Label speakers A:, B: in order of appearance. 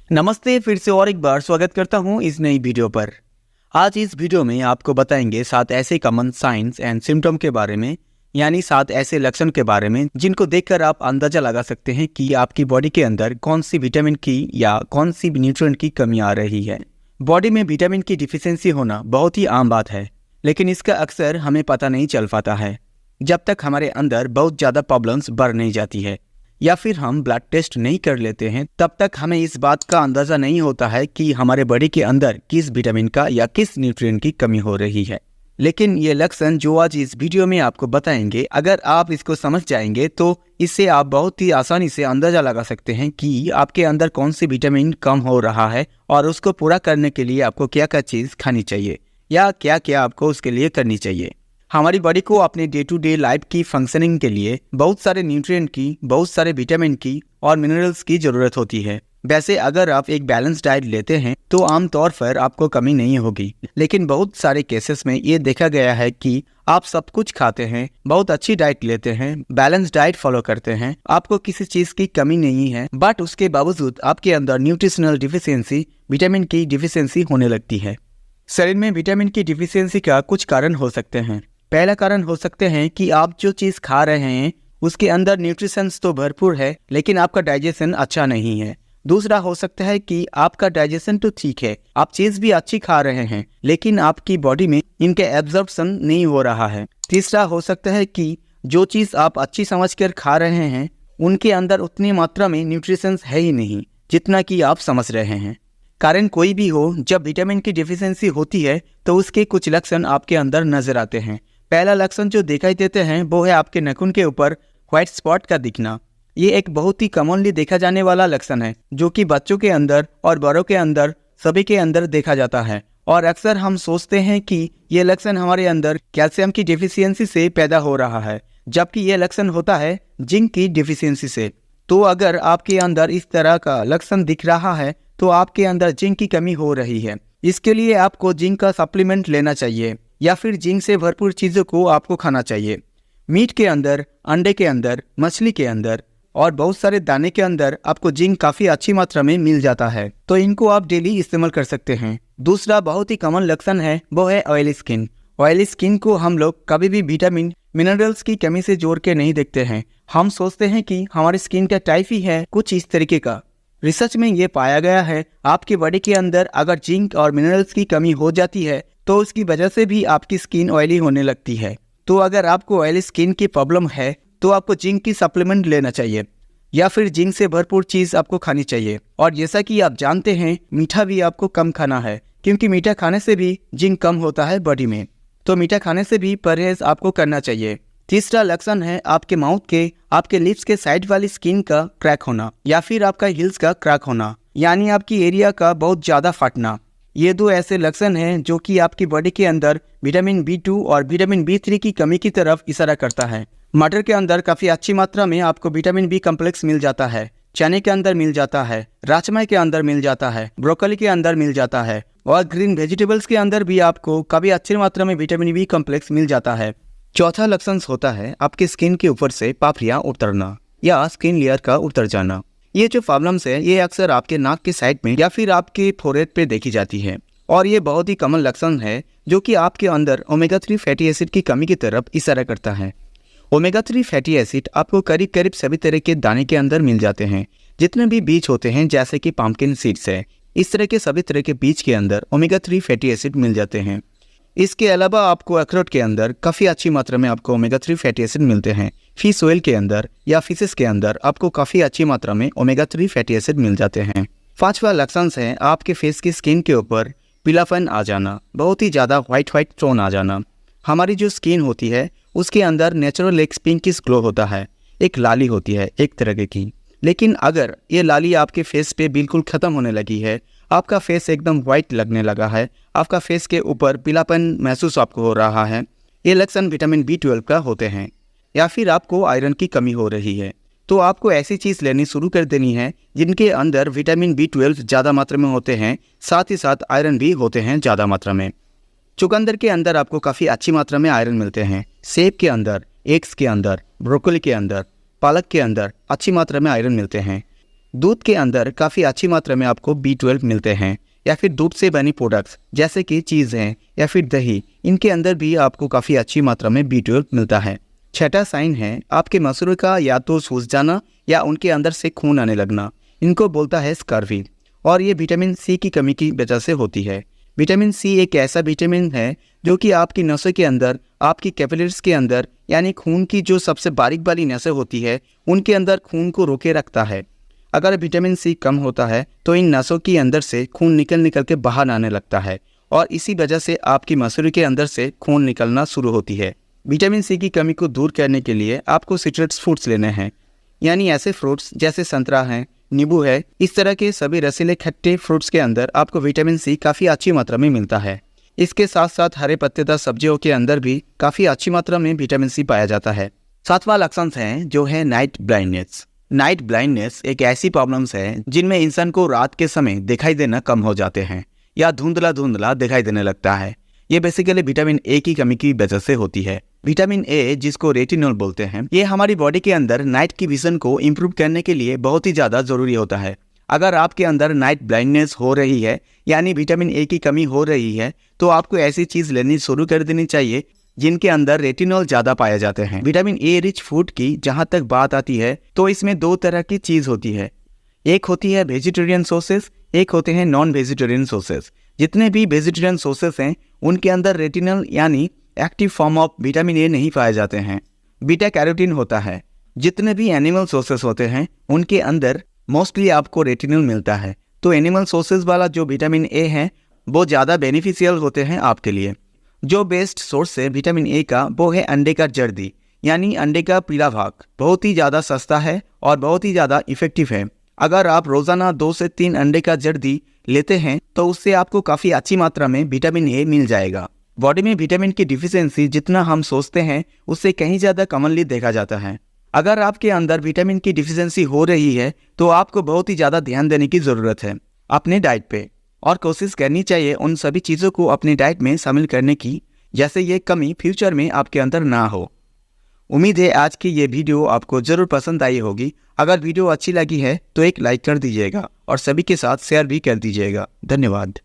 A: नमस्ते, फिर से और एक बार स्वागत करता हूं इस नई वीडियो पर। आज इस वीडियो में आपको बताएंगे 7 ऐसे कॉमन साइंस एंड सिम्टम के बारे में, यानी 7 ऐसे लक्षण के बारे में जिनको देखकर आप अंदाजा लगा सकते हैं कि आपकी बॉडी के अंदर कौन सी विटामिन की या कौन सी न्यूट्रिएंट की कमी आ रही है। बॉडी में विटामिन की डिफिशियंसी होना बहुत ही आम बात है, लेकिन इसका अक्सर हमें पता नहीं चल पाता है जब तक हमारे अंदर बहुत ज़्यादा प्रॉब्लम्स बढ़ नहीं जाती है या फिर हम ब्लड टेस्ट नहीं कर लेते हैं। तब तक हमें इस बात का अंदाज़ा नहीं होता है कि हमारे बॉडी के अंदर किस विटामिन का या किस न्यूट्रिएंट की कमी हो रही है। लेकिन ये लक्षण जो आज इस वीडियो में आपको बताएंगे, अगर आप इसको समझ जाएंगे तो इससे आप बहुत ही आसानी से अंदाज़ा लगा सकते हैं कि आपके अंदर कौन सी विटामिन कम हो रहा है और उसको पूरा करने के लिए आपको क्या क्या चीज़ खानी चाहिए या क्या क्या आपको उसके लिए करनी चाहिए। हमारी बॉडी को अपने डे टू डे लाइफ की फंक्शनिंग के लिए बहुत सारे न्यूट्रिएंट की, बहुत सारे विटामिन की और मिनरल्स की ज़रूरत होती है। वैसे अगर आप एक बैलेंस डाइट लेते हैं तो आमतौर पर आपको कमी नहीं होगी, लेकिन बहुत सारे केसेस में ये देखा गया है कि आप सब कुछ खाते हैं, बहुत अच्छी डाइट लेते हैं, बैलेंस डाइट फॉलो करते हैं, आपको किसी चीज़ की कमी नहीं है, बट उसके बावजूद आपके अंदर न्यूट्रिशनल डिफिशियंसी, विटामिन की डिफिशियंसी होने लगती है। शरीर में विटामिन की डिफिशियंसी का कुछ कारण हो सकते हैं। पहला कारण हो सकते हैं कि आप जो चीज़ खा रहे हैं उसके अंदर न्यूट्रिशंस तो भरपूर है, लेकिन आपका डाइजेशन अच्छा नहीं है। दूसरा हो सकता है कि आपका डाइजेशन तो ठीक है, आप चीज़ भी अच्छी खा रहे हैं, लेकिन आपकी बॉडी में इनके एब्जॉर्प्शन नहीं हो रहा है। तीसरा हो सकता है कि जो चीज़ आप अच्छी समझकर खा रहे हैं उनके अंदर उतनी मात्रा में न्यूट्रिशंस है ही नहीं जितना कि आप समझ रहे हैं। कारण कोई भी हो, जब विटामिन की डिफिशियंसी होती है तो उसके कुछ लक्षण आपके अंदर नजर आते हैं। पहला लक्षण जो दिखाई देते हैं वो है आपके नाखून के ऊपर व्हाइट स्पॉट का दिखना। ये एक बहुत ही कॉमनली देखा जाने वाला लक्षण है जो कि बच्चों के अंदर और बड़ों के अंदर सभी के अंदर देखा जाता है, और अक्सर हम सोचते हैं कि ये लक्षण हमारे अंदर कैल्शियम की डिफिशियंसी से पैदा हो रहा है, जबकि ये लक्षण होता है जिंक की डिफिशियंसी से। तो अगर आपके अंदर इस तरह का लक्षण दिख रहा है तो आपके अंदर जिंक की कमी हो रही है। इसके लिए आपको जिंक का सप्लीमेंट लेना चाहिए या फिर जिंक से भरपूर चीज़ों को आपको खाना चाहिए। मीट के अंदर, अंडे के अंदर, मछली के अंदर और बहुत सारे दाने के अंदर आपको जिंक काफ़ी अच्छी मात्रा में मिल जाता है, तो इनको आप डेली इस्तेमाल कर सकते हैं। दूसरा बहुत ही कॉमन लक्षण है वो है ऑयली स्किन। ऑयली स्किन को हम लोग कभी भी विटामिन मिनरल्स की कमी से जोड़ के नहीं देखते हैं। हम सोचते हैं कि हमारी स्किन का टाइप ही है कुछ इस तरीके का। रिसर्च में ये पाया गया है आपकी बॉडी के अंदर अगर जिंक और मिनरल्स की कमी हो जाती है तो उसकी वजह से भी आपकी स्किन ऑयली होने लगती है। तो अगर आपको ऑयली स्किन की प्रॉब्लम है तो आपको जिंक की सप्लीमेंट लेना चाहिए या फिर जिंक से भरपूर चीज़ आपको खानी चाहिए। और जैसा कि आप जानते हैं मीठा भी आपको कम खाना है, क्योंकि मीठा खाने से भी जिंक कम होता है बॉडी में, तो मीठा खाने से भी परहेज आपको करना चाहिए। तीसरा लक्षण है आपके माउथ के, आपके लिप्स के साइड वाली स्किन का क्रैक होना या फिर आपका हिल्स का क्रैक होना, यानी आपकी एरिया का बहुत ज़्यादा फटना। ये 2 ऐसे लक्षण हैं जो कि आपकी बॉडी के अंदर विटामिन B2 और विटामिन B3 की कमी की तरफ इशारा करता है। मटर के अंदर काफ़ी अच्छी मात्रा में आपको विटामिन B कॉम्प्लेक्स मिल जाता है, चने के अंदर मिल जाता है, राजमा के अंदर मिल जाता है, ब्रोकली के अंदर मिल जाता है और ग्रीन वेजिटेबल्स के अंदर भी आपको काफ़ी अच्छी मात्रा में विटामिन B कॉम्प्लेक्स मिल जाता है। चौथा लक्षण होता है आपके स्किन के ऊपर से पापड़ियाँ उतरना या स्किन लेयर का उतर जाना। ये जो प्रॉब्लम्स है ये अक्सर आपके नाक के साइड में या फिर आपके फोरहेड पे देखी जाती है, और ये बहुत ही कॉमन लक्षण है जो कि आपके अंदर ओमेगा 3 फैटी एसिड की कमी की तरफ इशारा करता है। ओमेगा 3 फैटी एसिड आपको करीब करीब सभी तरह के दाने के अंदर मिल जाते हैं। जितने भी बीज होते हैं जैसे कि पम्पकिन सीड्स है, इस तरह के सभी तरह के बीज के अंदर ओमेगा 3 फैटी एसिड मिल जाते हैं। इसके अलावा आपको अखरोट के अंदर काफ़ी अच्छी मात्रा में आपको ओमेगा 3 फैटी एसिड मिलते हैं। फिश ऑयल के अंदर या फिशेस के अंदर आपको काफ़ी अच्छी मात्रा में ओमेगा 3 फैटी एसिड मिल जाते हैं। 5वां लक्षण है आपके फेस की स्किन के ऊपर पीलापन आ जाना, बहुत ही ज़्यादा व्हाइट टोन आ जाना। हमारी जो स्किन होती है उसके अंदर नेचुरल एक पिंकिश ग्लो होता है, एक लाली होती है एक तरह की। लेकिन अगर ये लाली आपके फेस पे बिल्कुल ख़त्म होने लगी है, आपका फेस एकदम वाइट लगने लगा है, आपका फेस के ऊपर पीलापन महसूस आपको हो रहा है, ये लक्षण विटामिन B12 का होते हैं। या फिर आपको आयरन की कमी हो रही है, तो आपको ऐसी चीज़ लेनी शुरू कर देनी है जिनके अंदर विटामिन B12 ज़्यादा मात्रा में होते हैं, साथ ही साथ आयरन भी होते हैं ज़्यादा मात्रा में। चुकंदर के अंदर आपको काफ़ी अच्छी मात्रा में आयरन मिलते हैं। सेब के अंदर, एग्स के अंदर, ब्रोकली के अंदर, पालक के अंदर अच्छी मात्रा में आयरन मिलते हैं। दूध के अंदर काफ़ी अच्छी मात्रा में आपको B12 मिलते हैं, या फिर दूध से बनी प्रोडक्ट्स जैसे कि चीज़ हैं या फिर दही, इनके अंदर भी आपको काफ़ी अच्छी मात्रा में B12 मिलता है। छठा साइन है आपके मसूड़ों का या तो सूज जाना या उनके अंदर से खून आने लगना, इनको बोलता है स्कर्वी, और ये विटामिन सी की कमी की वजह से होती है। विटामिन सी एक ऐसा विटामिन है जो कि आपकी नसों के अंदर, आपकी कैपिलरीज के अंदर, यानी खून की जो सबसे बारीक वाली नसें होती है उनके अंदर खून को रोके रखता है। अगर विटामिन सी कम होता है तो इन नसों के अंदर से खून निकल के बाहर आने लगता है, और इसी वजह से आपकी मसूड़ी के अंदर से खून निकलना शुरू होती है। विटामिन सी की कमी को दूर करने के लिए आपको सिट्रस फ्रूट्स लेने हैं, यानी ऐसे फ्रूट्स जैसे संतरा है, नींबू है, इस तरह के सभी रसीले खट्टे फ्रूट्स के अंदर आपको विटामिन सी काफ़ी अच्छी मात्रा में मिलता है। इसके साथ साथ हरे पत्तेदार सब्जियों के अंदर भी काफ़ी अच्छी मात्रा में विटामिन सी पाया जाता है। सातवां लक्षण है जो है नाइट ब्लाइंडनेस। नाइट ब्लाइंडनेस एक ऐसी प्रॉब्लम्स है जिनमें इंसान को रात के समय दिखाई देना कम हो जाते हैं या धुंधला धुंधला दिखाई देने लगता है। ये बेसिकली विटामिन ए की कमी की वजह से होती है। विटामिन ए, जिसको रेटिनॉल बोलते हैं, ये हमारी बॉडी के अंदर नाइट की विजन को इम्प्रूव करने के लिए बहुत ही ज़्यादा ज़रूरी होता है। अगर आपके अंदर नाइट ब्लाइंडनेस हो रही है, यानी विटामिन ए की कमी हो रही है, तो आपको ऐसी चीज़ लेनी शुरू कर देनी चाहिए जिनके अंदर रेटिनॉल ज़्यादा पाए जाते हैं। विटामिन ए रिच फूड की जहाँ तक बात आती है तो इसमें दो तरह की चीज़ होती है। एक होती है वेजिटेरियन सोर्सेस, एक होते हैं नॉन वेजिटेरियन सोर्सेस। जितने भी वेजिटेरियन सोर्सेस हैं उनके अंदर रेटिनॉल यानी active form of vitamin A नहीं पाए जाते हैं, बीटा कैरोटीन होता है। जितने भी एनिमल सोर्सेस होते हैं उनके अंदर मोस्टली आपको रेटिनॉल मिलता है। तो एनिमल सोर्सेस वाला जो विटामिन ए है वो ज़्यादा बेनिफिशियल होते हैं आपके लिए। जो बेस्ट सोर्स है विटामिन ए का वो है अंडे का जर्दी, यानी अंडे का पीला भाग। बहुत ही ज़्यादा सस्ता है और बहुत ही ज़्यादा इफेक्टिव है। अगर आप रोज़ाना 2 से 3 अंडे का जर्दी लेते हैं तो उससे आपको काफ़ी अच्छी मात्रा में विटामिन ए मिल जाएगा। बॉडी में विटामिन की डिफिशियंसी जितना हम सोचते हैं उससे कहीं ज़्यादा कॉमनली देखा जाता है। अगर आपके अंदर विटामिन की डिफिशियंसी हो रही है तो आपको बहुत ही ज़्यादा ध्यान देने की ज़रूरत है अपने डाइट पे, और कोशिश करनी चाहिए उन सभी चीज़ों को अपनी डाइट में शामिल करने की, जैसे ये कमी फ्यूचर में आपके अंदर ना हो। उम्मीद है आज की ये वीडियो आपको ज़रूर पसंद आई होगी। अगर वीडियो अच्छी लगी है तो एक लाइक कर दीजिएगा और सभी के साथ शेयर भी कर दीजिएगा। धन्यवाद।